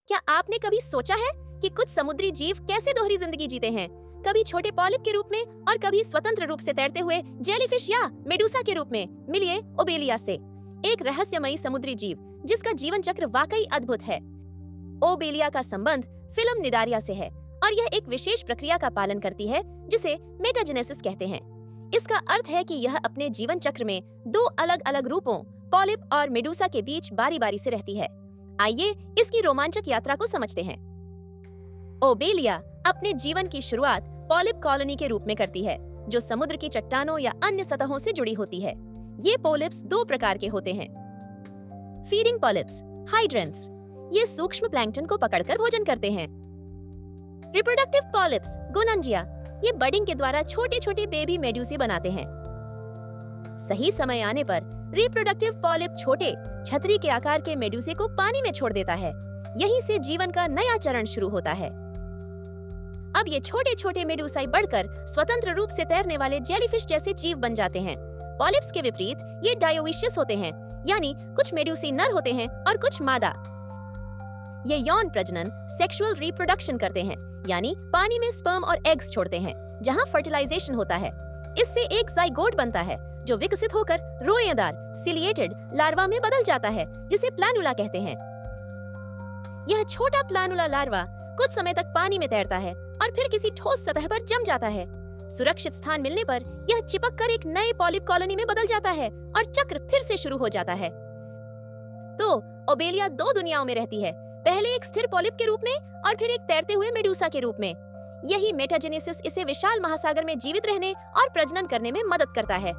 क्या आपने कभी सोचा है कि कुछ समुद्री जीव कैसे दोहरी जिंदगी जीते हैं? कभी छोटे पॉलिप के रूप में और कभी स्वतंत्र रूप से तैरते हुए जेलीफिश या मेडुसा के रूप में। मिलिए ओबेलिया से, एक रहस्यमयी समुद्री जीव जिसका जीवन चक्र वाकई अद्भुत है। ओबेलिया का संबंध फिल्म निडारिया से है और यह एक विशेष प्रक्रिया का पालन करती है जिसे मेटाजेनेसिस कहते हैं। इसका अर्थ है कि यह अपने जीवन चक्र में दो अलग अलग रूपों पॉलिप और मेडुसा के बीच बारी बारी से रहती है। आइए इसकी रोमांचक यात्रा को समझते हैं। ओबेलिया अपने जीवन की शुरुआत पॉलिप कॉलोनी के रूप में करती है, जो समुद्र की चट्टानों या अन्य सतहों से जुड़ी होती है। ये पॉलिप्स दो प्रकार के होते हैं। फीडिंग पॉलिप्स, हाइड्रेंट्स, ये सूक्ष्म प्लैंक्टन को पकड़कर भोजन करते हैं। रिप्रोडक्टिव पॉलिप्स, गोनंजिया, ये बडिंग के द्वारा छोटे छोटे बेबी मेड्यूसी बनाते हैं। सही समय आने पर रिप्रोडक्टिव पॉलिप छोटे छतरी के आकार के मेड्यूसे को पानी में छोड़ देता है। यहीं से जीवन का नया चरण शुरू होता है। अब ये छोटे छोटे मेडुसाई बढ़कर स्वतंत्र रूप से तैरने वाले जेलीफिश जैसे जीव बन जाते हैं। पॉलिप्स के विपरीत ये डायोविशियस होते हैं, यानी कुछ मेडुसी नर होते हैं और कुछ मादा। ये यौन प्रजनन, सेक्सुअल रिप्रोडक्शन करते हैं, यानी पानी में स्पर्म और एग्स छोड़ते हैं, जहां फर्टिलाइजेशन होता है। इससे एक जाइगोट बनता है, जो विकसित होकर रोएदार सिलिएटेड लार्वा में बदल जाता है, जिसे प्लानुला कहते हैं। यह छोटा प्लानुला लार्वा कुछ समय तक पानी में तैरता है और फिर किसी ठोस सतह पर जम जाता है। सुरक्षित स्थान मिलने पर यह चिपक कर एक नए पॉलिप कॉलोनी में बदल जाता है और चक्र फिर से शुरू हो जाता है। तो ओबेलिया दो दुनियाओं में रहती है, पहले एक स्थिर पॉलिप के रूप में और फिर एक तैरते हुए मेडुसा के रूप में। यही मेटाजेनेसिस इसे विशाल महासागर में जीवित रहने और प्रजनन करने में मदद करता है।